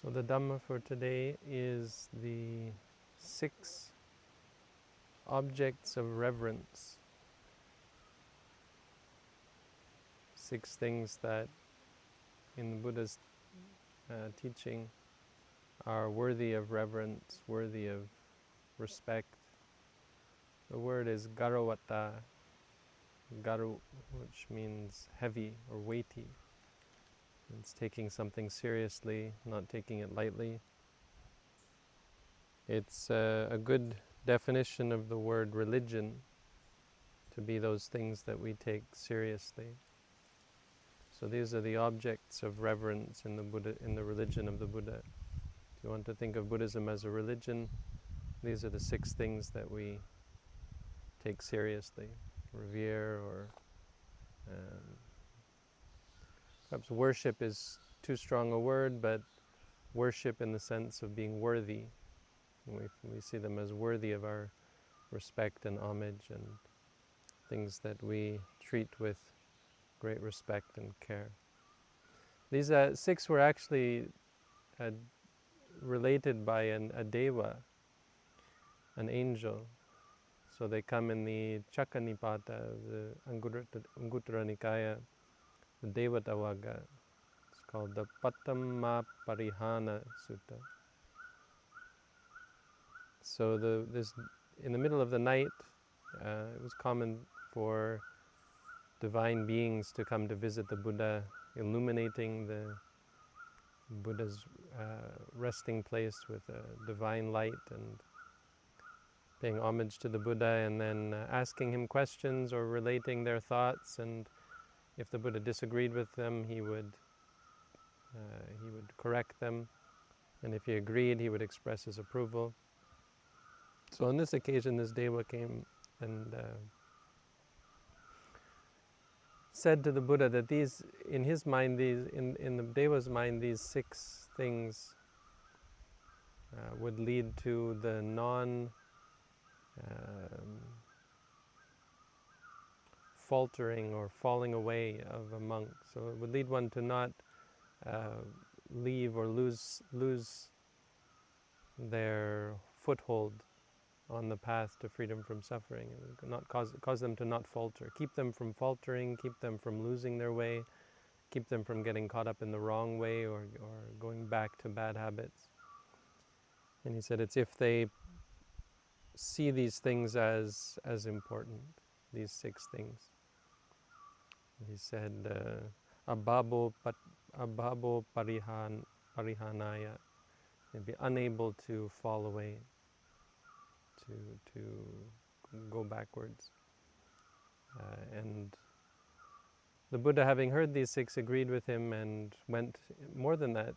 So the Dhamma for today is the 6 objects of reverence. 6 things that in the Buddha's teaching are worthy of reverence, worthy of respect. The word is Garavata, Garu, which means heavy or weighty. It's taking something seriously, not taking it lightly. It's a good definition of the word religion, to be those things that we take seriously. So these are the objects of reverence in the Buddha, in the religion of the Buddha. If you want to think of Buddhism as a religion, these are the 6 things that we take seriously, revere, or perhaps worship is too strong a word, but worship in the sense of being worthy. We see them as worthy of our respect and homage, and things that we treat with great respect and care. These 6 were actually related by a deva, an angel. So they come in the Chakkanipata, the Anguttara Nikaya, the Devatavagga. It's called the Pattamma Parihana Sutta. So in the middle of the night, it was common for divine beings to come to visit the Buddha, illuminating the Buddha's resting place with a divine light and paying homage to the Buddha, and then asking him questions or relating their thoughts. And if the Buddha disagreed with them, he would correct them, and if he agreed, he would express his approval. So on this occasion, this Deva came and said to the Buddha that in his mind, in the Deva's mind, these 6 things would lead to the faltering or falling away of a monk. So it would lead one to not leave or lose their foothold on the path to freedom from suffering. It would not cause them to not falter. Keep them from faltering, keep them from losing their way, keep them from getting caught up in the wrong way or going back to bad habits. And he said it's if they see these things as important, these 6 things. He said, abhabo parihanaya, they'd be unable to fall away, to go backwards. And the Buddha, having heard these 6, agreed with him and went, more than that,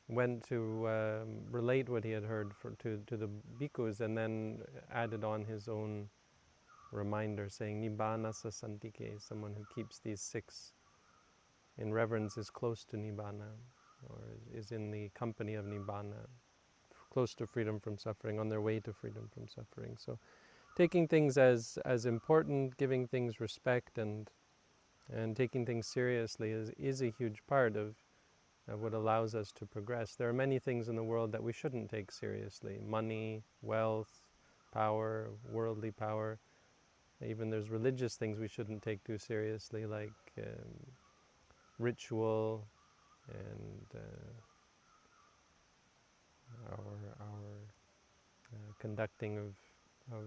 went to relate what he had heard to the bhikkhus, and then added on his own reminder, saying, Nibbana sasantike, someone who keeps these 6 in reverence is close to Nibbana, or is in the company of Nibbana, close to freedom from suffering, on their way to freedom from suffering. So taking things as important, giving things respect, and taking things seriously is a huge part of what allows us to progress. There are many things in the world that we shouldn't take seriously: money, wealth, power, worldly power. Even there's religious things we shouldn't take too seriously, like ritual and our conducting of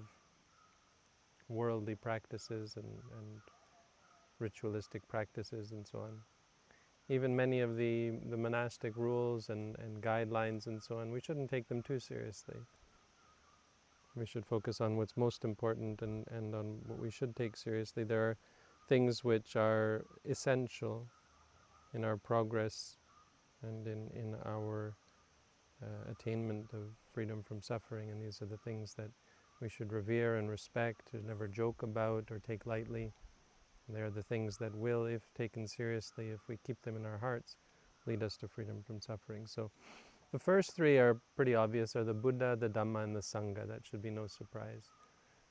worldly practices and ritualistic practices and so on. Even many of the monastic rules and guidelines and so on, we shouldn't take them too seriously. We should focus on what's most important and on what we should take seriously. There are things which are essential in our progress and in our attainment of freedom from suffering, and these are the things that we should revere and respect, or never joke about or take lightly. They are the things that will, if taken seriously, if we keep them in our hearts, lead us to freedom from suffering. So the first 3 are pretty obvious, are the Buddha, the Dhamma, and the Sangha. That should be no surprise.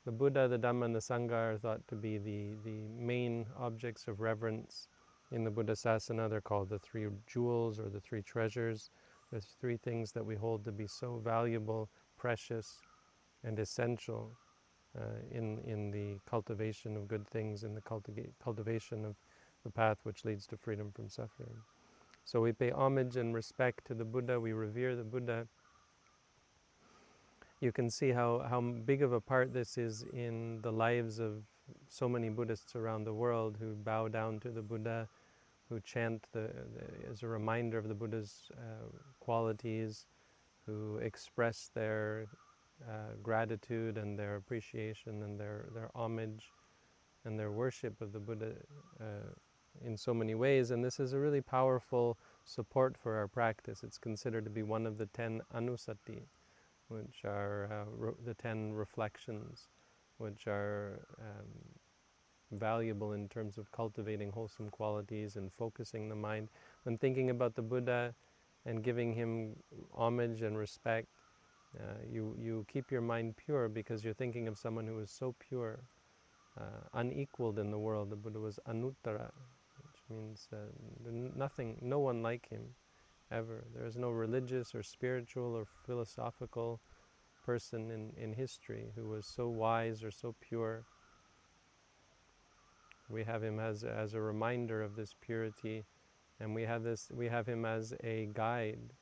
The Buddha, the Dhamma, and the Sangha are thought to be the main objects of reverence in the Buddha Sasana. They're called the 3 jewels or the 3 treasures. There's three things that we hold to be so valuable, precious, and essential in the cultivation of good things, in the cultivation of the path which leads to freedom from suffering. So we pay homage and respect to the Buddha, we revere the Buddha. You can see how big of a part this is in the lives of so many Buddhists around the world who bow down to the Buddha, who chant as a reminder of the Buddha's qualities, who express their gratitude and their appreciation and their homage and their worship of the Buddha in so many ways. And this is a really powerful support for our practice. It's considered to be one of the 10 anusati, which are the 10 reflections, which are valuable in terms of cultivating wholesome qualities and focusing the mind. When thinking about the Buddha and giving him homage and respect, you keep your mind pure because you're thinking of someone who is so pure, unequaled in the world. The Buddha was anuttara, which means nothing, no one like him ever. There is no religious or spiritual or philosophical person in history who was so wise or so pure. We have him as a reminder of this purity, and we have him as a guide.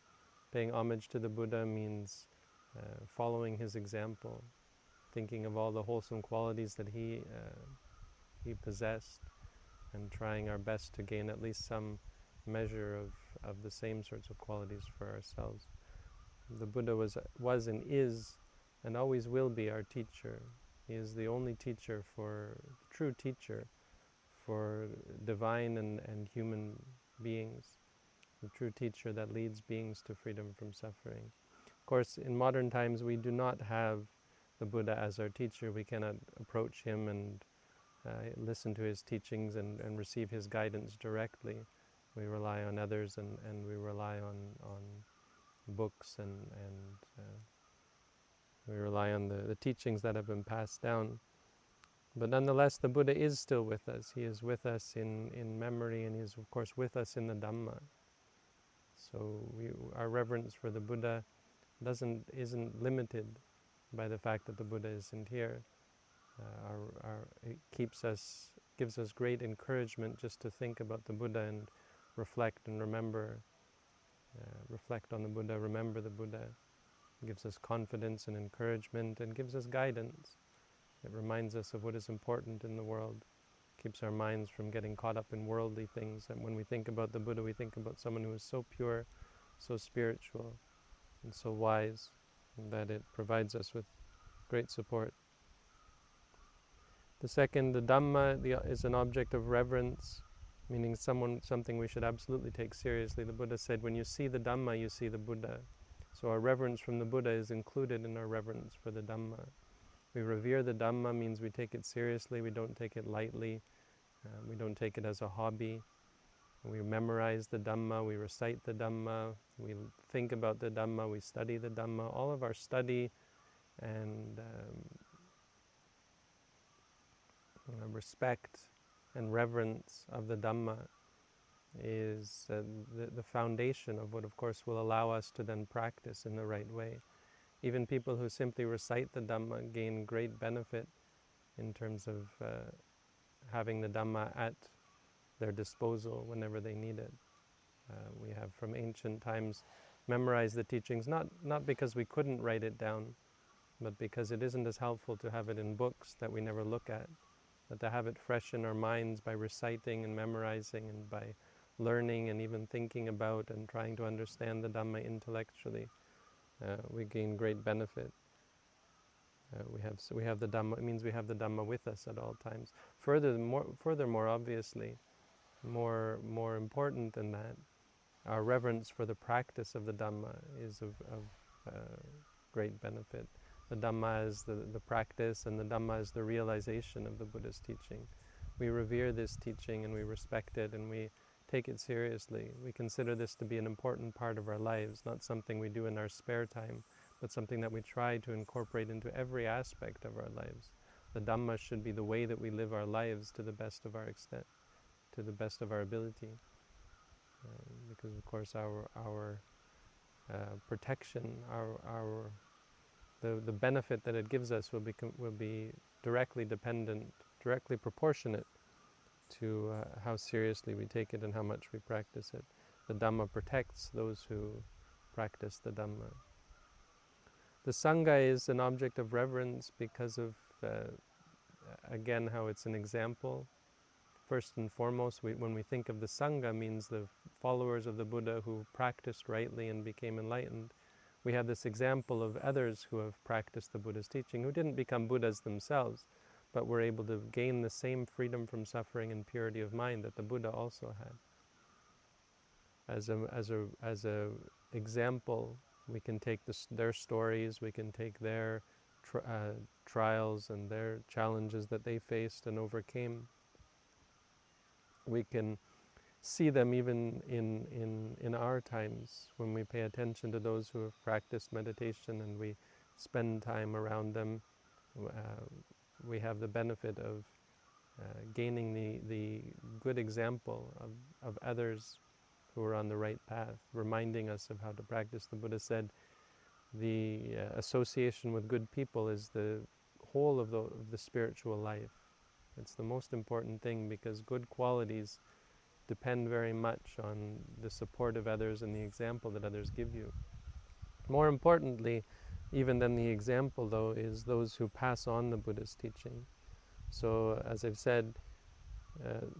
Paying homage to the Buddha means following his example, thinking of all the wholesome qualities that he possessed, and trying our best to gain at least some measure of the same sorts of qualities for ourselves. The Buddha was and is and always will be our teacher. He is the only teacher true teacher for divine and human beings, the true teacher that leads beings to freedom from suffering. Of course, in modern times we do not have the Buddha as our teacher. We cannot approach him and listen to his teachings and receive his guidance directly. We rely on others and we rely on books and we rely on the teachings that have been passed down. But nonetheless, the Buddha is still with us. He is with us in memory, and he is, of course, with us in the Dhamma. So our reverence for the Buddha isn't limited by the fact that the Buddha isn't here. It gives us great encouragement just to think about the Buddha and reflect and remember. Reflect on the Buddha, remember the Buddha. It gives us confidence and encouragement and gives us guidance. It reminds us of what is important in the world, keeps our minds from getting caught up in worldly things. And when we think about the Buddha, we think about someone who is so pure, so spiritual, and so wise, that it provides us with great support. The second, the Dhamma, is an object of reverence, meaning something we should absolutely take seriously. The Buddha said, when you see the Dhamma, you see the Buddha. So our reverence from the Buddha is included in our reverence for the Dhamma. We revere the Dhamma means we take it seriously, we don't take it lightly, we don't take it as a hobby. We memorize the Dhamma, we recite the Dhamma, we think about the Dhamma, we study the Dhamma. All of our study and respect and reverence of the Dhamma is the foundation of what, of course, will allow us to then practice in the right way. Even people who simply recite the Dhamma gain great benefit in terms of having the Dhamma at their disposal whenever they need it. We have from ancient times memorized the teachings, not because we couldn't write it down, but because it isn't as helpful to have it in books that we never look at, but to have it fresh in our minds by reciting and memorizing and by learning and even thinking about and trying to understand the Dhamma intellectually. We gain great benefit. We have the Dhamma. It means we have the Dhamma with us at all times. Furthermore, obviously, more important than that, our reverence for the practice of the Dhamma is of great benefit. The Dhamma is the practice, and the Dhamma is the realization of the Buddha's teaching. We revere this teaching and we respect it and we take it seriously. We consider this to be an important part of our lives, not something we do in our spare time, but something that we try to incorporate into every aspect of our lives. The Dhamma should be the way that we live our lives to the best of our extent, to the best of our ability. Because of course our protection, the benefit that it gives us will be directly dependent, directly proportionate to how seriously we take it and how much we practice it. The Dhamma protects those who practice the Dhamma. The Sangha is an object of reverence because of, again, how it's an example. First and foremost, when we think of the Sangha, means the followers of the Buddha who practiced rightly and became enlightened. We have this example of others who have practiced the Buddha's teaching, who didn't become Buddhas themselves, but were able to gain the same freedom from suffering and purity of mind that the Buddha also had. As a example, we can take their stories, we can take their trials and their challenges that they faced and overcame. We can see them even in our times when we pay attention to those who have practiced meditation and we spend time around them. We have the benefit of gaining the good example of others who are on the right path, reminding us of how to practice. The Buddha said the association with good people is the whole of the spiritual life. It's the most important thing because good qualities depend very much on the support of others and the example that others give you. More importantly, even than the example though, is those who pass on the Buddha's teaching. So as I've said,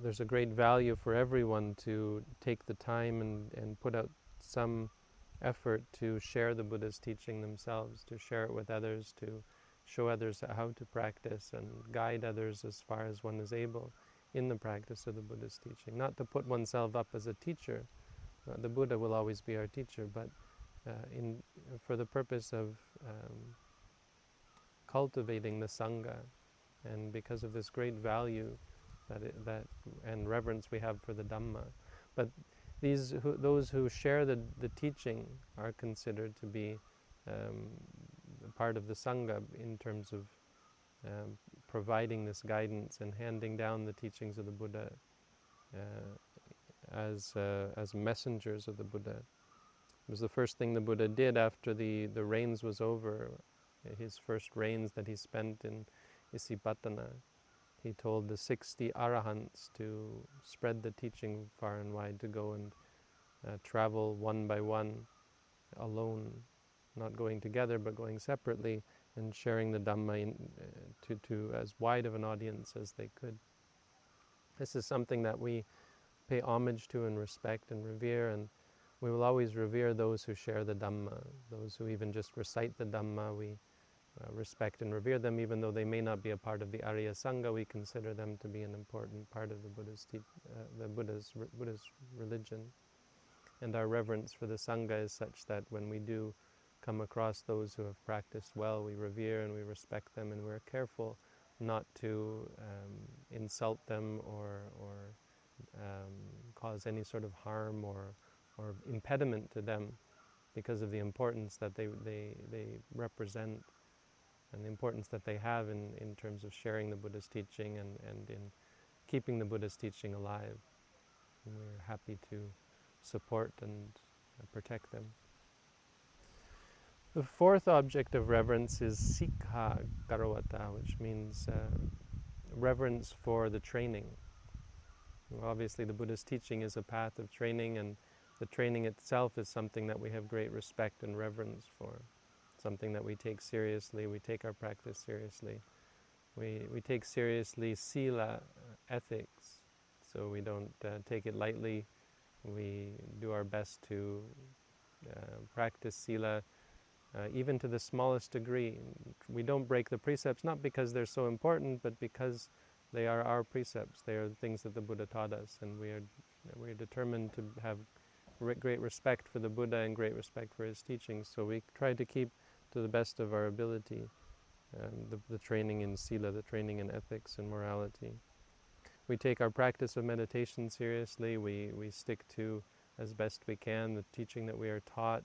there's a great value for everyone to take the time and put out some effort to share the Buddha's teaching themselves, to share it with others, to show others how to practice and guide others as far as one is able in the practice of the Buddha's teaching. Not to put oneself up as a teacher. The Buddha will always be our teacher, but for the purpose of cultivating the Sangha, and because of this great value and reverence we have for the Dhamma. But those who share the teaching are considered to be part of the Sangha in terms of providing this guidance and handing down the teachings of the Buddha as messengers of the Buddha. It was the first thing the Buddha did after the reigns was over, his first reigns that he spent in Isipatana. He told the 60 arahants to spread the teaching far and wide, to go and travel one by one, alone, not going together but going separately, and sharing the Dhamma to as wide of an audience as they could. This is something that we pay homage to and respect and revere, and we will always revere those who share the Dhamma, those who even just recite the Dhamma. We respect and revere them, even though they may not be a part of the Arya Sangha. We consider them to be an important part of the Buddha's religion. And our reverence for the Sangha is such that when we do come across those who have practiced well, we revere and we respect them, and we're careful not to insult them or cause any sort of harm or impediment to them because of the importance that they represent and the importance that they have in terms of sharing the Buddha's teaching and in keeping the Buddha's teaching alive. And we're happy to support and protect them. The fourth object of reverence is Sikha Garavata, which means reverence for the training. Well, obviously the Buddha's teaching is a path of training, and the training itself is something that we have great respect and reverence for, something that we take seriously. We take our practice seriously. We take seriously sila, ethics, so we don't take it lightly. We do our best to practice sila even to the smallest degree. We don't break the precepts, not because they're so important, but because they are our precepts. They are the things that the Buddha taught us, and we are determined to have great respect for the Buddha and great respect for his teachings. So we try to keep, to the best of our ability, the training in sila, the training in ethics and morality. We take our practice of meditation seriously. We stick to, as best we can, the teaching that we are taught.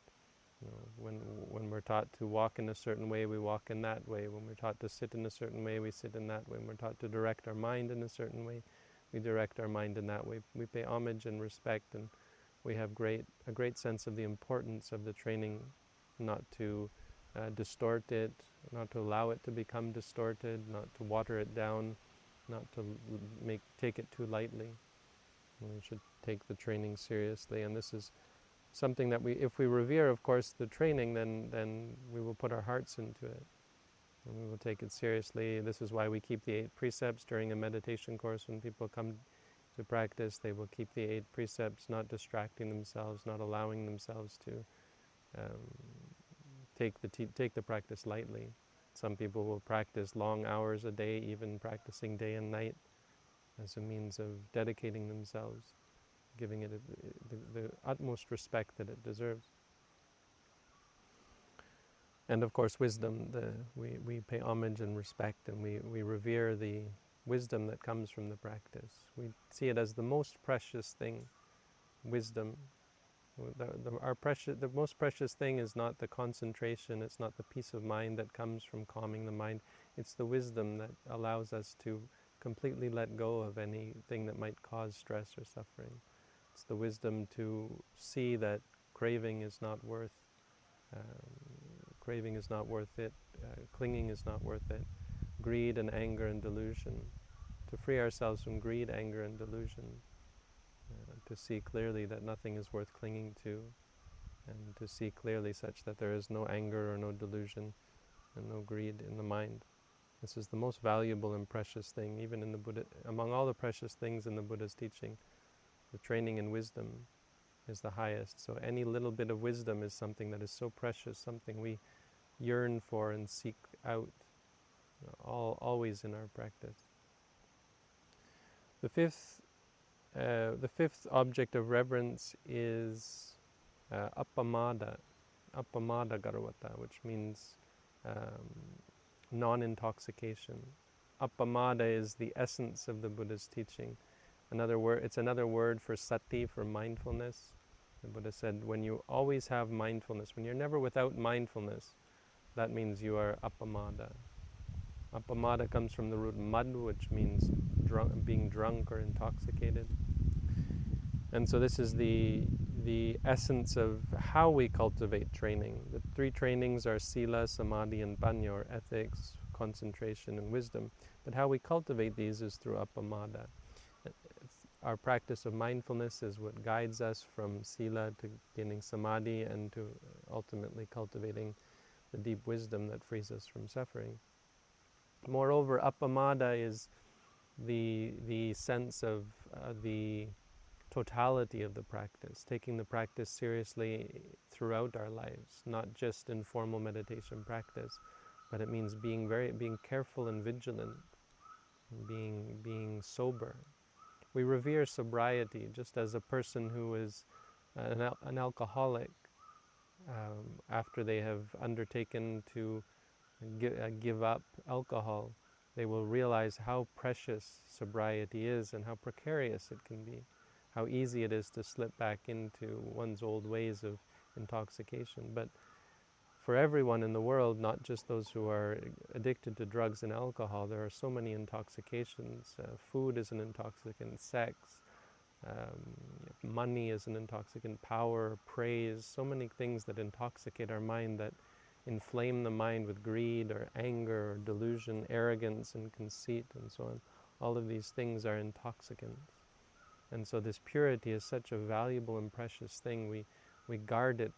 You know, when we're taught to walk in a certain way, we walk in that way. When we're taught to sit in a certain way, we sit in that way. When we're taught to direct our mind in a certain way, we direct our mind in that way. We pay homage and respect and we have a great sense of the importance of the training, not to distort it, not to allow it to become distorted, not to water it down, not to take it too lightly. We should take the training seriously, and this is something that if we revere, of course, the training, then we will put our hearts into it, and we will take it seriously. This is why we keep the 8 precepts during a meditation course. When people come to practice, they will keep the 8 precepts, not distracting themselves, not allowing themselves to take the practice lightly. Some people will practice long hours a day, even practicing day and night, as a means of dedicating themselves, giving it the utmost respect that it deserves. And of course, wisdom, we pay homage and respect, and we revere the wisdom that comes from the practice. We see it as the most precious thing, wisdom. The most precious thing is not the concentration, it's not the peace of mind that comes from calming the mind, it's the wisdom that allows us to completely let go of anything that might cause stress or suffering. It's the wisdom to see that craving is not worth it, clinging is not worth it, greed and anger and delusion. To free ourselves from greed, anger and delusion, to see clearly that nothing is worth clinging to, and to see clearly such that there is no anger or no delusion and no greed in the mind. This is the most valuable and precious thing, even in the Buddha. Among all the precious things in the Buddha's teaching, the training in wisdom is the highest. So any little bit of wisdom is something that is so precious, something we yearn for and seek out, always in our practice. The fifth object of reverence is appamada Garavata, which means non-intoxication. Appamada is the essence of the Buddha's teaching. It's another word for sati, for mindfulness. The Buddha said, when you always have mindfulness, when you're never without mindfulness, that means you are appamada. Appamada comes from the root mad, which means being drunk or intoxicated. And so this is the essence of how we cultivate training. The 3 trainings are sila, samadhi, and panya, or ethics, concentration, and wisdom. But how we cultivate these is through appamada. Our practice of mindfulness is what guides us from sila to gaining samadhi and to ultimately cultivating the deep wisdom that frees us from suffering. Moreover, appamada is the sense of the totality of the practice, taking the practice seriously throughout our lives, not just in formal meditation practice, but it means being careful and vigilant, being sober. We revere sobriety, just as a person who is an alcoholic, after they have undertaken to give up alcohol, they will realize how precious sobriety is and how precarious it can be, how easy it is to slip back into one's old ways of intoxication. But for everyone in the world, not just those who are addicted to drugs and alcohol, there are so many intoxications. Food is an intoxicant, sex, money is an intoxicant, power, praise, so many things that intoxicate our mind, that inflame the mind with greed or anger or delusion, arrogance and conceit and so on. All of these things are intoxicants. And so this purity is such a valuable and precious thing. We guard it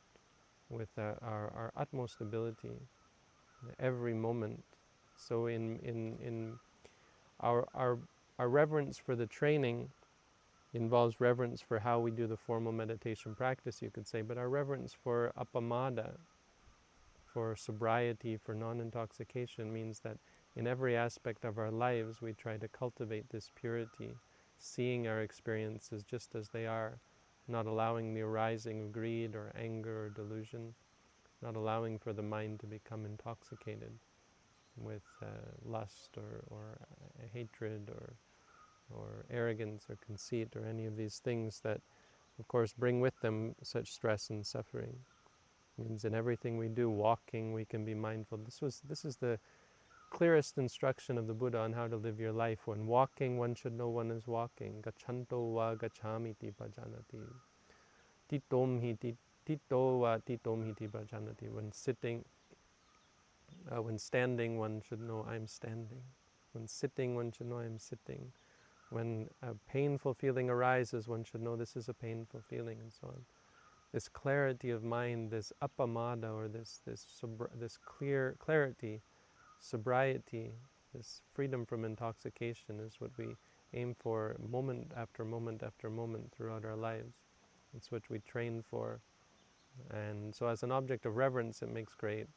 with our utmost ability every moment. So in our reverence for the training involves reverence for how we do the formal meditation practice, you could say, but our reverence for appamada, for sobriety, for non-intoxication, means that in every aspect of our lives we try to cultivate this purity, seeing our experiences just as they are, not allowing the arising of greed or anger or delusion, not allowing for the mind to become intoxicated with lust or hatred or arrogance or conceit or any of these things that, of course, bring with them such stress and suffering. It means in everything we do, walking, we can be mindful. This is the clearest instruction of the Buddha on how to live your life. When walking, one should know one is walking. Gachanto va gachamiti bhajanati. Titom hiti, tito wa titom hiti bhajanati. When standing, one should know I'm standing. When sitting, one should know I'm sitting. When a painful feeling arises, one should know this is a painful feeling, and so on. This clarity of mind, this appamada, or this clear clarity, sobriety, this freedom from intoxication is what we aim for moment after moment after moment throughout our lives. It's what we train for. And so as an object of reverence, it makes great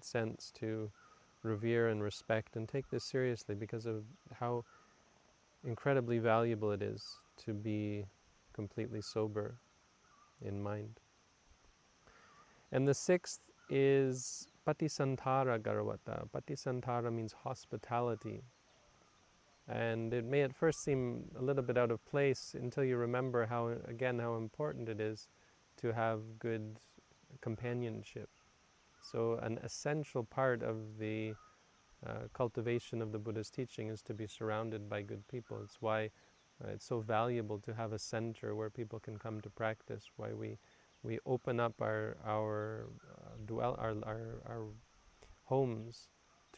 sense to revere and respect and take this seriously because of how incredibly valuable it is to be completely sober in mind. And the sixth is Patisantara Garavata. Patisantara means hospitality. And it may at first seem a little bit out of place until you remember how important it is to have good companionship. So an essential part of the cultivation of the Buddha's teaching is to be surrounded by good people. It's why it's so valuable to have a center where people can come to practice, why we open up our homes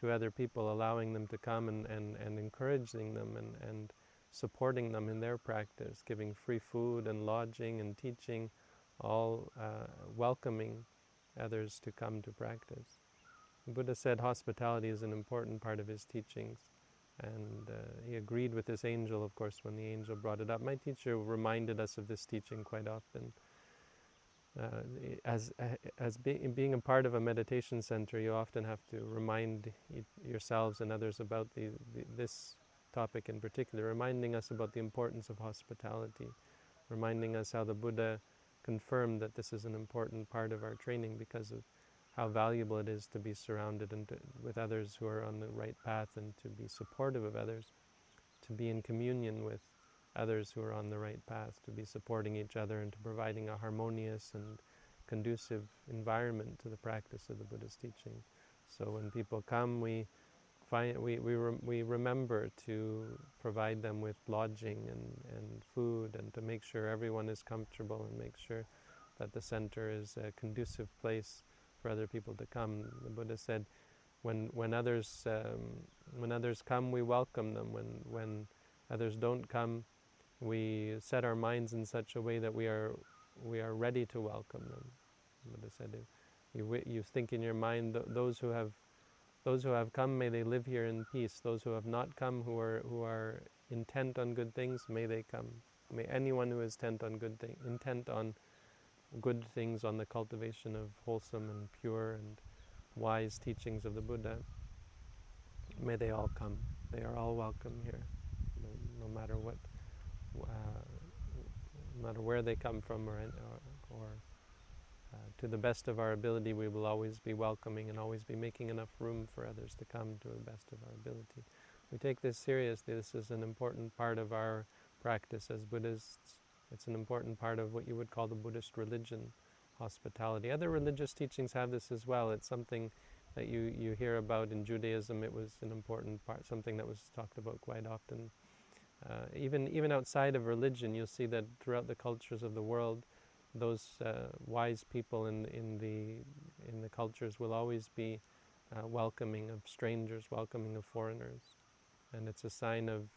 to other people, allowing them to come and encouraging them and supporting them in their practice, giving free food and lodging and teaching, all welcoming others to come to practice. The Buddha said hospitality is an important part of his teachings, and he agreed with this angel, of course, when the angel brought it up. My teacher reminded us of this teaching quite often. Being a part of a meditation center, you often have to remind yourselves and others about this topic in particular, reminding us about the importance of hospitality, reminding us how the Buddha confirmed that this is an important part of our training because of how valuable it is to be surrounded with others who are on the right path and to be supportive of others, to be in communion with others who are on the right path, to be supporting each other and to providing a harmonious and conducive environment to the practice of the Buddha's teaching. So when people come, we remember to provide them with lodging and food, and to make sure everyone is comfortable and make sure that the center is a conducive place for other people to come. The Buddha said, when others come, we welcome them. When others don't come, we set our minds in such a way that we are ready to welcome them. The Buddha said, you think in your mind, those who have come, may they live here in peace. Those who have not come, who are intent on good things, may they come. May anyone who is intent on good things, on the cultivation of wholesome and pure and wise teachings of the Buddha, may they all come. They are all welcome here, no matter what, no matter where they come from, or to the best of our ability, we will always be welcoming and always be making enough room for others to come to the best of our ability. We take this seriously. This is an important part of our practice as Buddhists. It's an important part of what you would call the Buddhist religion, hospitality. Other religious teachings have this as well. It's something that you hear about in Judaism. It was an important part, something that was talked about quite often. Even outside of religion, you'll see that throughout the cultures of the world, those wise people in the cultures will always be welcoming of strangers, welcoming of foreigners, and it's a sign of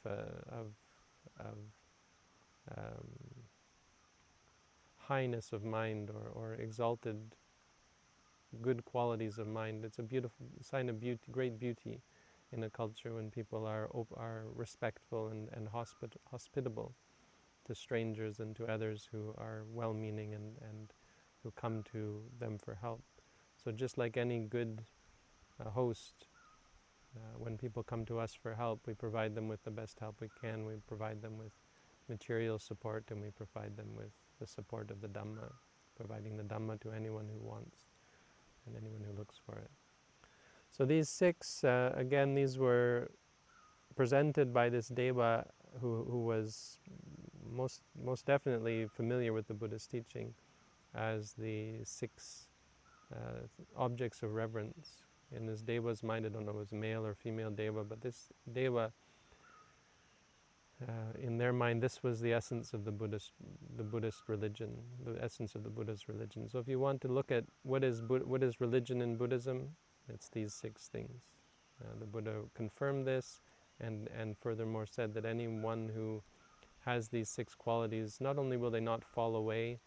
highness of mind or exalted good qualities of mind. It's a beautiful sign of beauty, great beauty in a culture when people are respectful and hospitable to strangers and to others who are well-meaning and who come to them for help. So just like any good host, when people come to us for help, we provide them with the best help we can. We provide them with material support, and we provide them with the support of the Dhamma, providing the Dhamma to anyone who wants and anyone who looks for it. So these six, again, these were presented by this Deva who was most definitely familiar with the Buddha's teaching as the six objects of reverence. In this Deva's mind, I don't know if it was male or female Deva, but this Deva In their mind, this was the essence of the Buddhist religion, the essence of the Buddha's religion. So if you want to look at what is religion in Buddhism, it's these 6 things. The Buddha confirmed this, and furthermore said that anyone who has these 6 qualities, not only will they not fall away,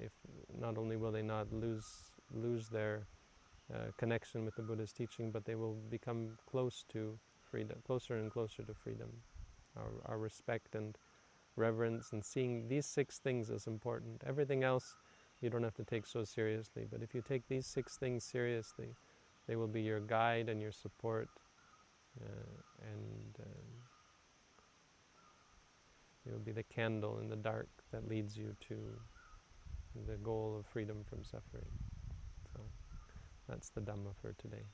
if not only will they not lose their connection with the Buddha's teaching, but they will become close to freedom, closer and closer to freedom. Our respect and reverence, and seeing these 6 things as important. Everything else you don't have to take so seriously, but if you take these 6 things seriously, they will be your guide and your support, and they will be the candle in the dark that leads you to the goal of freedom from suffering. So that's the Dhamma for today.